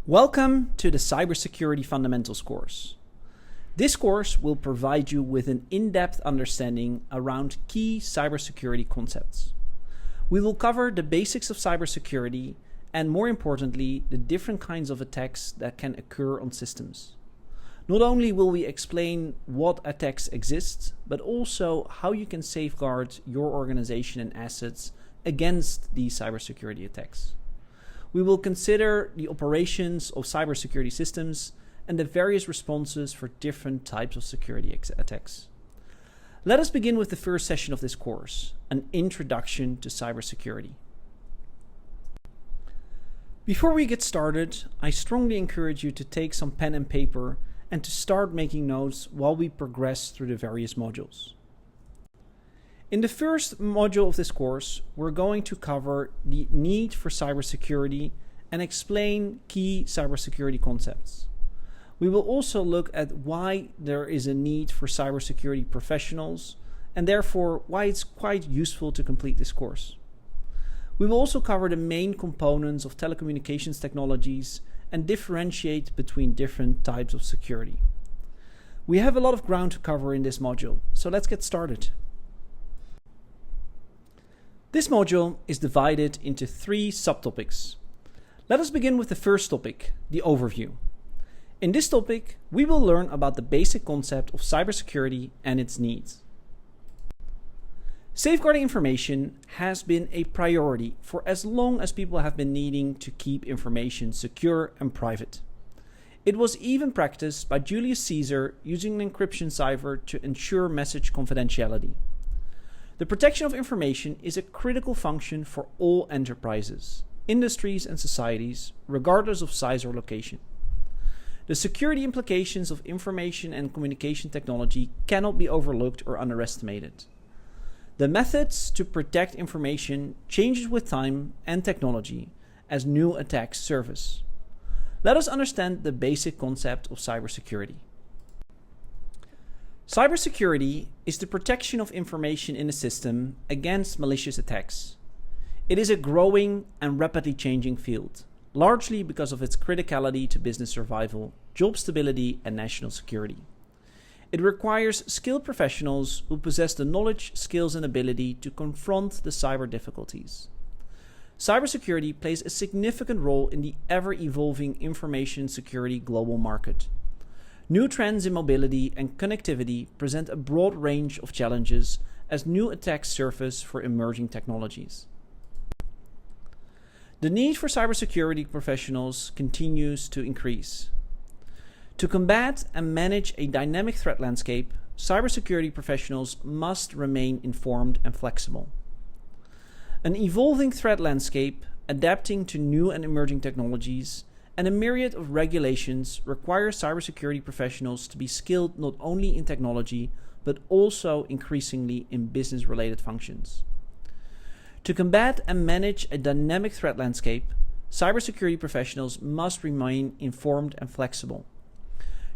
Welcome to the Cybersecurity Fundamentals course. This course will provide you with an in-depth understanding around key cybersecurity concepts. We will cover the basics of cybersecurity and, more importantly, the different kinds of attacks that can occur on systems. Not only will we explain what attacks exist, but also how you can safeguard your organization and assets against these cybersecurity attacks. We will consider the operations of cybersecurity systems and the various responses for different types of security attacks. Let us begin with the first session of this course, an introduction to cybersecurity. Before we get started, I strongly encourage you to take some pen and paper and to start making notes while we progress through the various modules. In the first module of this course, we're going to cover the need for cybersecurity and explain key cybersecurity concepts. We will also look at why there is a need for cybersecurity professionals and therefore why it's quite useful to complete this course. We will also cover the main components of telecommunications technologies and differentiate between different types of security. We have a lot of ground to cover in this module, so let's get started. This module is divided into 3 subtopics. Let us begin with the first topic, the overview. In this topic, we will learn about the basic concept of cybersecurity and its needs. Safeguarding information has been a priority for as long as people have been needing to keep information secure and private. It was even practiced by Julius Caesar using an encryption cipher to ensure message confidentiality. The protection of information is a critical function for all enterprises, industries, and societies, regardless of size or location. The security implications of information and communication technology cannot be overlooked or underestimated. The methods to protect information changes with time and technology as new attacks surface. Let us understand the basic concept of cybersecurity. Cybersecurity is the protection of information in a system against malicious attacks. It is a growing and rapidly changing field, largely because of its criticality to business survival, job stability, and national security. It requires skilled professionals who possess the knowledge, skills, and ability to confront the cyber difficulties. Cybersecurity plays a significant role in the ever-evolving information security global market. New trends in mobility and connectivity present a broad range of challenges as new attacks surface for emerging technologies. The need for cybersecurity professionals continues to increase. To combat and manage a dynamic threat landscape, cybersecurity professionals must remain informed and flexible. An evolving threat landscape, adapting to new and emerging technologies, and a myriad of regulations require cybersecurity professionals to be skilled not only in technology, but also increasingly in business-related functions. To combat and manage a dynamic threat landscape, cybersecurity professionals must remain informed and flexible.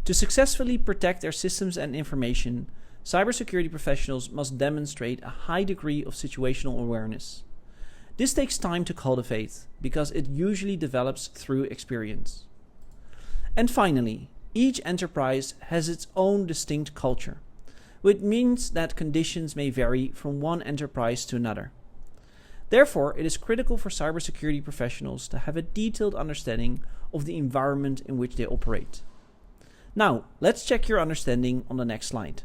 To successfully protect their systems and information, cybersecurity professionals must demonstrate a high degree of situational awareness. This takes time to cultivate because it usually develops through experience. And finally, each enterprise has its own distinct culture, which means that conditions may vary from one enterprise to another. Therefore, it is critical for cybersecurity professionals to have a detailed understanding of the environment in which they operate. Now, let's check your understanding on the next slide.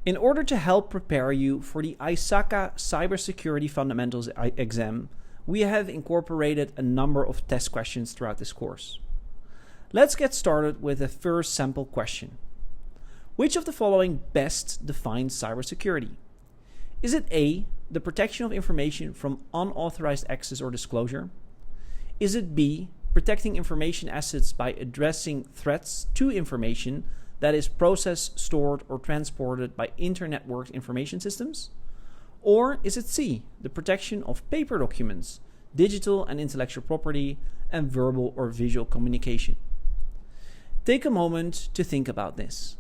In order to help prepare you for the ISACA Cybersecurity Fundamentals exam, we have incorporated a number of test questions throughout this course. Let's get started with the first sample question. Which of the following best defines cybersecurity? Is it A, the protection of information from unauthorized access or disclosure? Is it B, protecting information assets by addressing threats to information that is processed, stored, or transported by inter-networked information systems? Or is it C, the protection of paper documents, digital and intellectual property, and verbal or visual communication? Take a moment to think about this.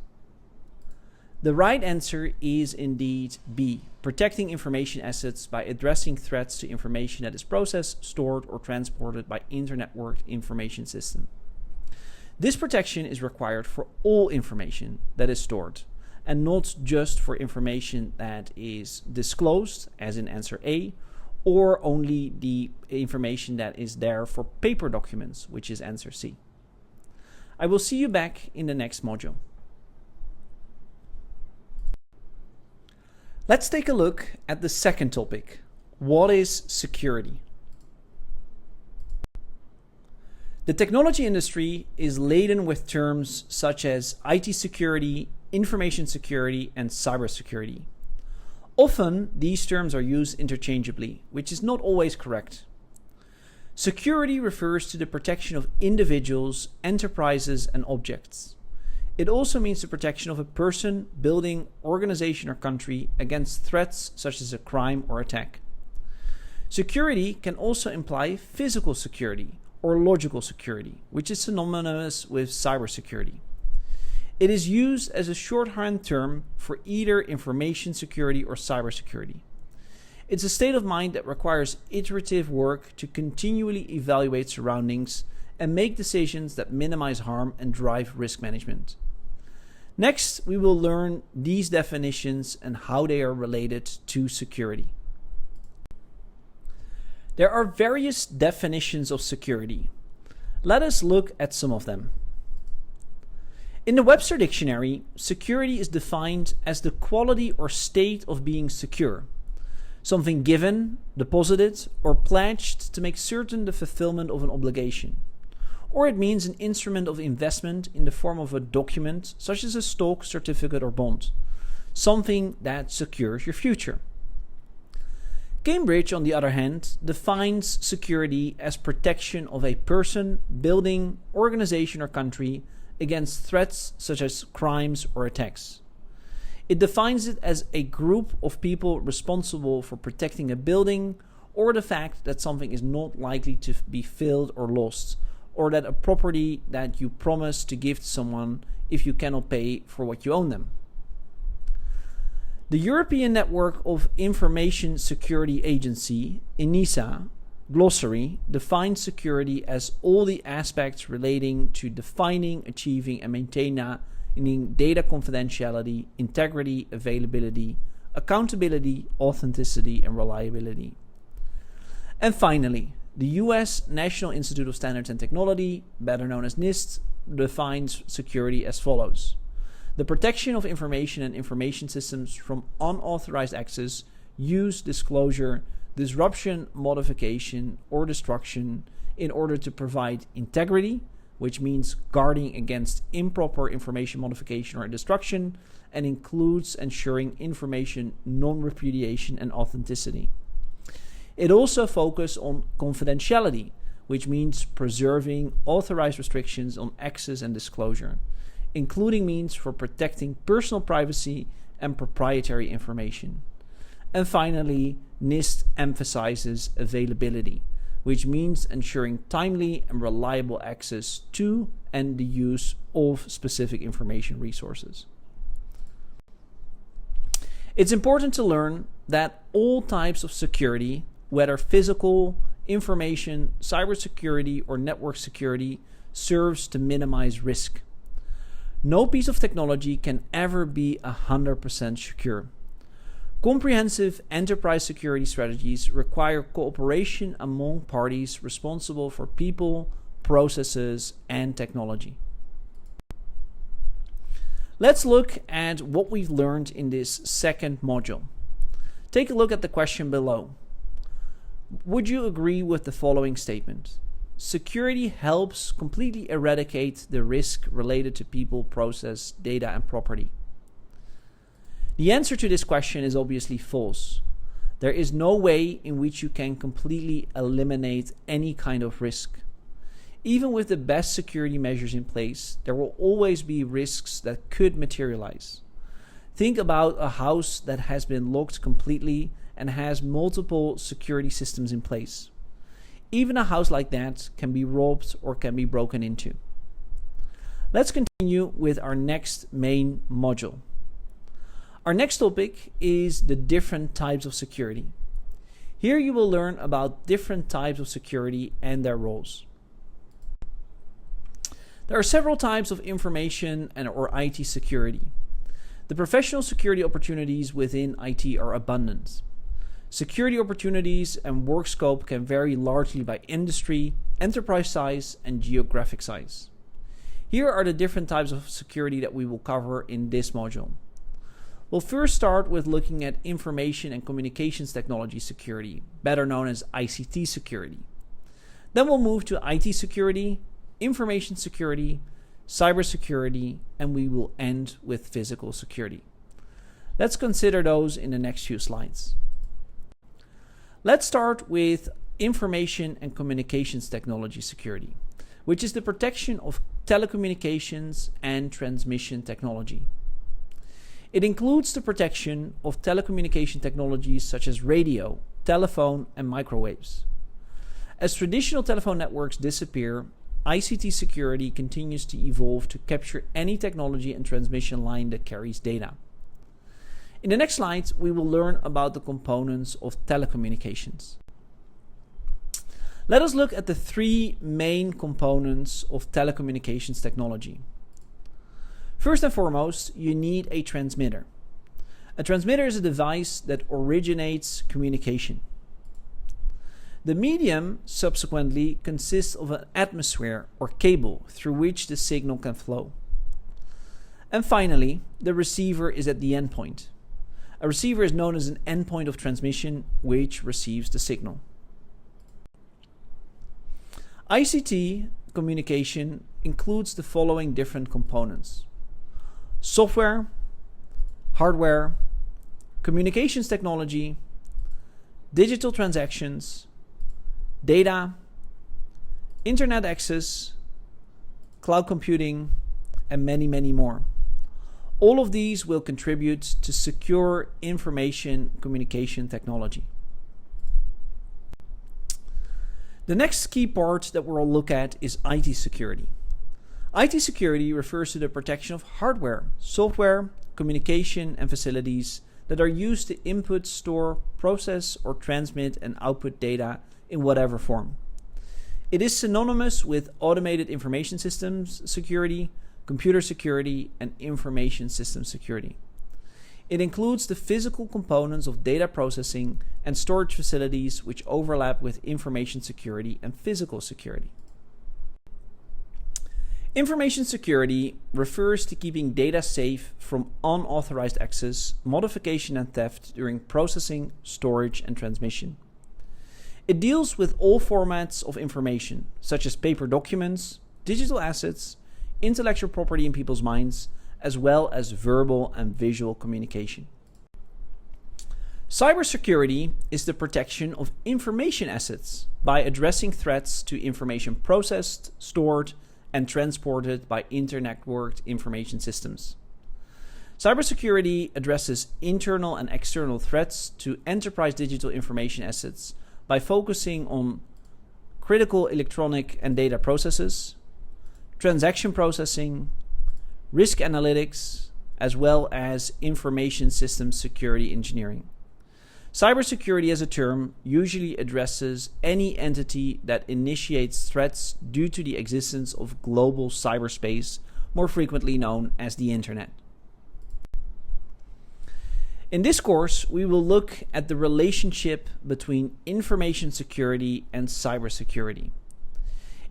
The right answer is indeed B, protecting information assets by addressing threats to information that is processed, stored, or transported by inter-networked information system. This protection is required for all information that is stored, and not just for information that is disclosed, as in answer A, or only the information that is there for paper documents, which is answer C. I will see you back in the next module. Let's take a look at the second topic. What is security? The technology industry is laden with terms such as IT security, information security, and cybersecurity. Often, these terms are used interchangeably, which is not always correct. Security refers to the protection of individuals, enterprises, and objects. It also means the protection of a person, building, organization, or country against threats such as a crime or attack. Security can also imply physical security or logical security, which is synonymous with cybersecurity. It is used as a shorthand term for either information security or cybersecurity. It's a state of mind that requires iterative work to continually evaluate surroundings and make decisions that minimize harm and drive risk management. Next, we will learn these definitions and how they are related to security. There are various definitions of security. Let us look at some of them. In the Webster Dictionary, security is defined as the quality or state of being secure, something given, deposited, or pledged to make certain the fulfillment of an obligation. Or it means an instrument of investment in the form of a document, such as a stock, certificate, or bond, something that secures your future. Cambridge, on the other hand, defines security as protection of a person, building, organization, or country against threats such as crimes or attacks. It defines it as a group of people responsible for protecting a building, or the fact that something is not likely to be filled or lost, or that a property that you promise to give to someone if you cannot pay for what you own them. The European Network of Information Security Agency, ENISA, glossary defines security as all the aspects relating to defining, achieving, and maintaining data confidentiality, integrity, availability, accountability, authenticity, and reliability. And finally, the US National Institute of Standards and Technology, better known as NIST, defines security as follows: the protection of information and information systems from unauthorized access, use, disclosure, disruption, modification, or destruction in order to provide integrity, which means guarding against improper information modification or destruction, and includes ensuring information non-repudiation and authenticity. It also focuses on confidentiality, which means preserving authorized restrictions on access and disclosure, including means for protecting personal privacy and proprietary information. And finally, NIST emphasizes availability, which means ensuring timely and reliable access to and the use of specific information resources. It's important to learn that all types of security, whether physical, information, cybersecurity, or network security, serves to minimize risk. No piece of technology can ever be 100% secure. Comprehensive enterprise security strategies require cooperation among parties responsible for people, processes, and technology. Let's look at what we've learned in this second module. Take a look at the question below. Would you agree with the following statement? Security helps completely eradicate the risk related to people, process, data, and property. The answer to this question is obviously false. There is no way in which you can completely eliminate any kind of risk. Even with the best security measures in place, there will always be risks that could materialize. Think about a house that has been locked completely and has multiple security systems in place. Even a house like that can be robbed or can be broken into. Let's continue with our next main module. Our next topic is the different types of security. Here you will learn about different types of security and their roles. There are several types of information or IT security. The professional security opportunities within IT are abundant. Security opportunities and work scope can vary largely by industry, enterprise size, and geographic size. Here are the different types of security that we will cover in this module. We'll first start with looking at information and communications technology security, better known as ICT security. Then we'll move to IT security, information security, cybersecurity, and we will end with physical security. Let's consider those in the next few slides. Let's start with information and communications technology security, which is the protection of telecommunications and transmission technology. It includes the protection of telecommunication technologies such as radio, telephone, and microwaves. As traditional telephone networks disappear, ICT security continues to evolve to capture any technology and transmission line that carries data. In the next slides, we will learn about the components of telecommunications. Let us look at the three main components of telecommunications technology. First and foremost, you need a transmitter. A transmitter is a device that originates communication. The medium subsequently consists of an atmosphere or cable through which the signal can flow. And finally, the receiver is at the endpoint. A receiver is known as an endpoint of transmission which receives the signal. ICT communication includes the following different components: software, hardware, communications technology, digital transactions, data, internet access, cloud computing, and many, many more. All of these will contribute to secure information communication technology. The next key part that we'll look at is IT security. IT security refers to the protection of hardware, software, communication, and facilities that are used to input, store, process, or transmit and output data in whatever form. It is synonymous with automated information systems security, computer security, and information system security. It includes the physical components of data processing and storage facilities which overlap with information security and physical security. Information security refers to keeping data safe from unauthorized access, modification, and theft during processing, storage, and transmission. It deals with all formats of information, such as paper documents, digital assets, intellectual property in people's minds, as well as verbal and visual communication. Cybersecurity is the protection of information assets by addressing threats to information processed, stored, and transported by inter-networked information systems. Cybersecurity addresses internal and external threats to enterprise digital information assets by focusing on critical electronic and data processes, transaction processing, risk analytics, as well as information systems security engineering. Cybersecurity as a term usually addresses any entity that initiates threats due to the existence of global cyberspace, more frequently known as the Internet. In this course, we will look at the relationship between information security and cybersecurity.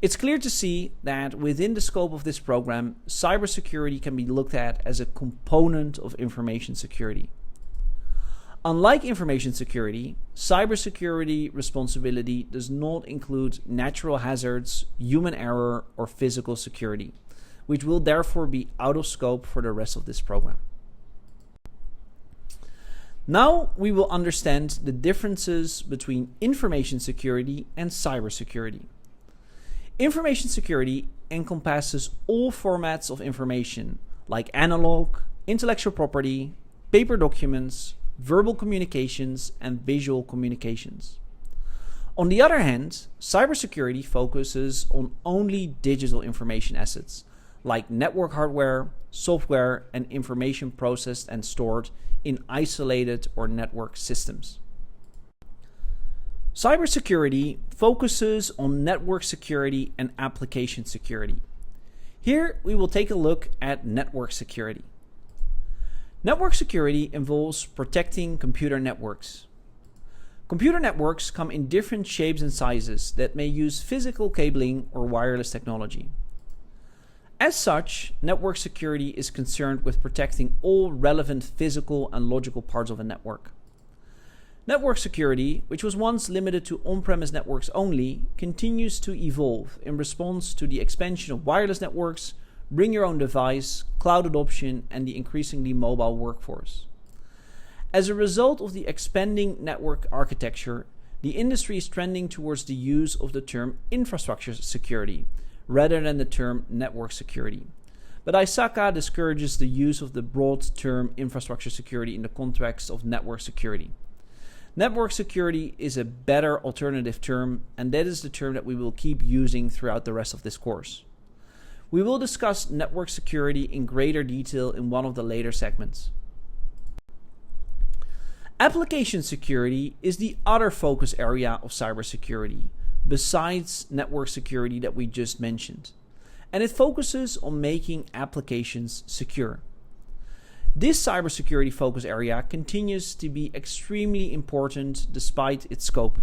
It's clear to see that within the scope of this program, cybersecurity can be looked at as a component of information security. Unlike information security, cybersecurity responsibility does not include natural hazards, human error, or physical security, which will therefore be out of scope for the rest of this program. Now we will understand the differences between information security and cybersecurity. Information security encompasses all formats of information, like analog, intellectual property, paper documents, verbal communications, and visual communications. On the other hand, cybersecurity focuses on only digital information assets, like network hardware, software, and information processed and stored in isolated or network systems. Cybersecurity focuses on network security and application security. Here we will take a look at network security. Network security involves protecting computer networks. Computer networks come in different shapes and sizes that may use physical cabling or wireless technology. As such, network security is concerned with protecting all relevant physical and logical parts of a network. Network security, which was once limited to on-premise networks only, continues to evolve in response to the expansion of wireless networks, bring your own device, cloud adoption, and the increasingly mobile workforce. As a result of the expanding network architecture, the industry is trending towards the use of the term infrastructure security rather than the term network security. But ISACA discourages the use of the broad term infrastructure security in the context of network security. Network security is a better alternative term, and that is the term that we will keep using throughout the rest of this course. We will discuss network security in greater detail in one of the later segments. Application security is the other focus area of cybersecurity, besides network security that we just mentioned, and it focuses on making applications secure. This cybersecurity focus area continues to be extremely important despite its scope.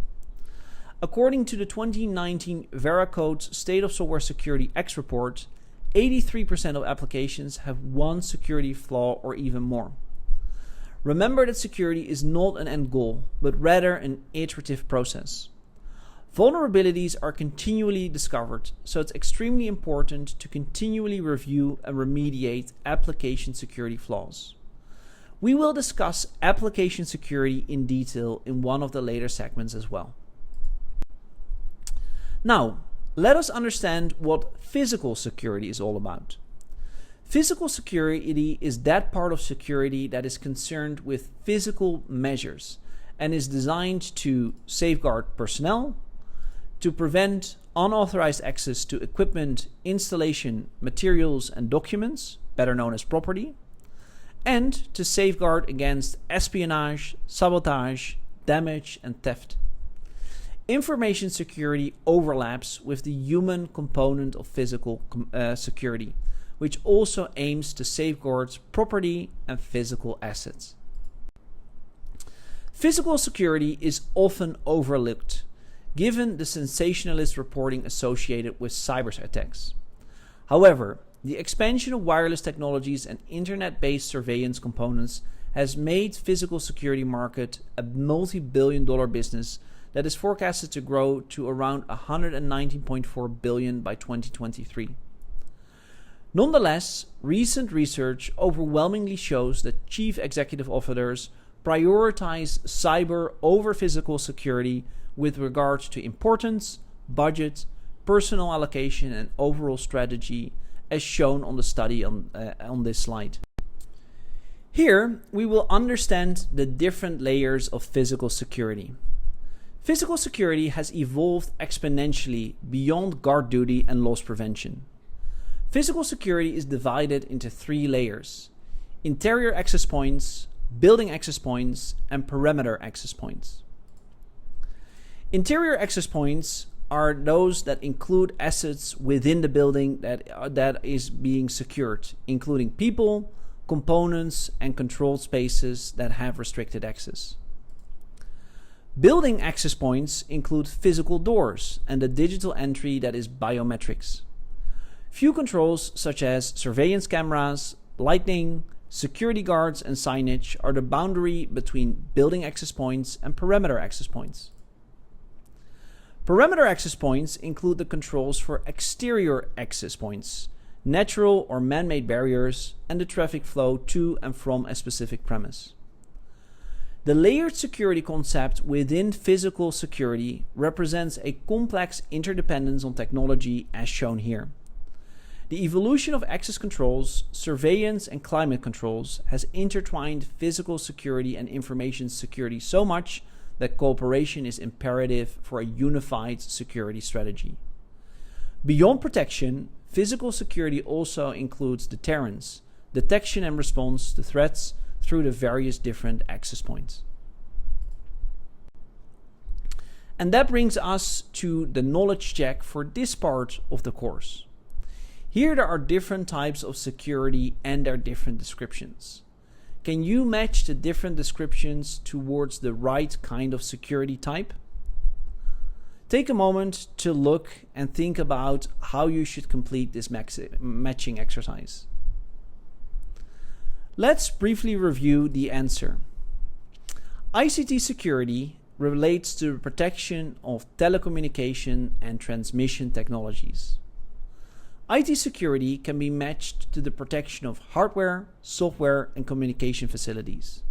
According to the 2019 Veracode State of Software Security X report, 83% of applications have one security flaw or even more. Remember that security is not an end goal, but rather an iterative process. Vulnerabilities are continually discovered, so it's extremely important to continually review and remediate application security flaws. We will discuss application security in detail in one of the later segments as well. Now, let us understand what physical security is all about. Physical security is that part of security that is concerned with physical measures and is designed to safeguard personnel, to prevent unauthorized access to equipment, installation, materials, and documents, better known as property, and to safeguard against espionage, sabotage, damage, and theft. Information security overlaps with the human component of physical security, which also aims to safeguard property and physical assets. Physical security is often overlooked, given the sensationalist reporting associated with cyber attacks. However, the expansion of wireless technologies and internet-based surveillance components has made physical security market a multi-billion-dollar business that is forecasted to grow to around $119.4 billion by 2023. Nonetheless, recent research overwhelmingly shows that chief executive officers prioritize cyber over physical security with regard to importance, budget, personnel allocation, and overall strategy, as shown on the study on this slide. Here, we will understand the different layers of physical security. Physical security has evolved exponentially beyond guard duty and loss prevention. Physical security is divided into three layers: interior access points, building access points, and perimeter access points. Interior access points are those that include assets within the building that is being secured, including people, components, and controlled spaces that have restricted access. Building access points include physical doors and the digital entry that is biometrics. Few controls such as surveillance cameras, lighting, security guards, and signage are the boundary between building access points and perimeter access points. Perimeter access points include the controls for exterior access points, natural or man-made barriers, and the traffic flow to and from a specific premise. The layered security concept within physical security represents a complex interdependence on technology as shown here. The evolution of access controls, surveillance, and climate controls has intertwined physical security and information security so much that cooperation is imperative for a unified security strategy. Beyond protection, physical security also includes deterrence, detection and response to threats through the various different access points. And that brings us to the knowledge check for this part of the course. Here there are different types of security and their different descriptions. Can you match the different descriptions towards the right kind of security type? Take a moment to look and think about how you should complete this matching exercise. Let's briefly review the answer. ICT security relates to the protection of telecommunication and transmission technologies. IT security can be matched to the protection of hardware, software, and communication facilities.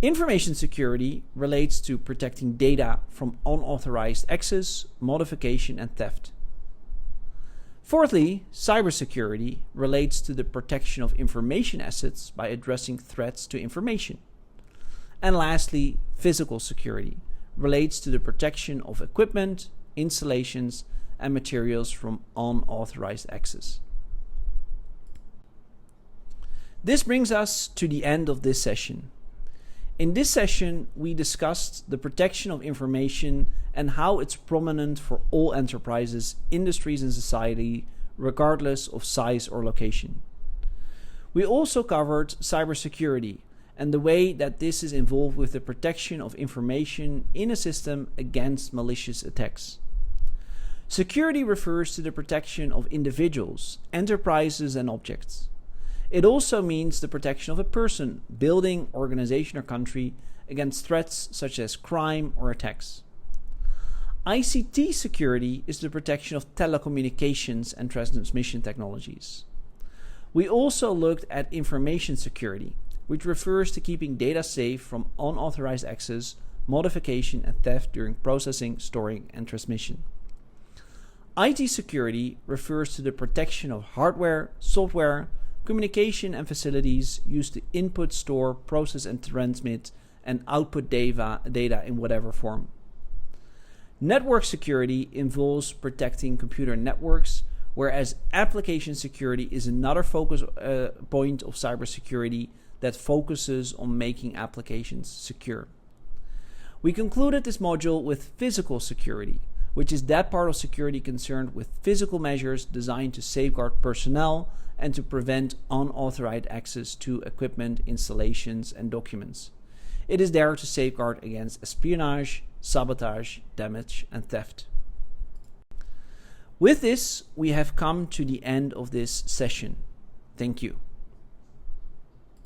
Information security relates to protecting data from unauthorized access, modification, and theft. Fourthly, cybersecurity relates to the protection of information assets by addressing threats to information. And lastly, physical security relates to the protection of equipment, installations, and materials from unauthorized access. This brings us to the end of this session. In this session, we discussed the protection of information and how it's prominent for all enterprises, industries, and society, regardless of size or location. We also covered cybersecurity and the way that this is involved with the protection of information in a system against malicious attacks. Security refers to the protection of individuals, enterprises, and objects. It also means the protection of a person, building, organization, or country against threats such as crime or attacks. ICT security is the protection of telecommunications and transmission technologies. We also looked at information security, which refers to keeping data safe from unauthorized access, modification, and theft during processing, storing, and transmission. IT security refers to the protection of hardware, software, communication, and facilities used to input, store, process, and transmit and output data in whatever form. Network security involves protecting computer networks, whereas application security is another focus point of cybersecurity that focuses on making applications secure. We concluded this module with physical security, which is that part of security concerned with physical measures designed to safeguard personnel and to prevent unauthorized access to equipment, installations, and documents. It is there to safeguard against espionage, sabotage, damage, and theft. With this, we have come to the end of this session. Thank you.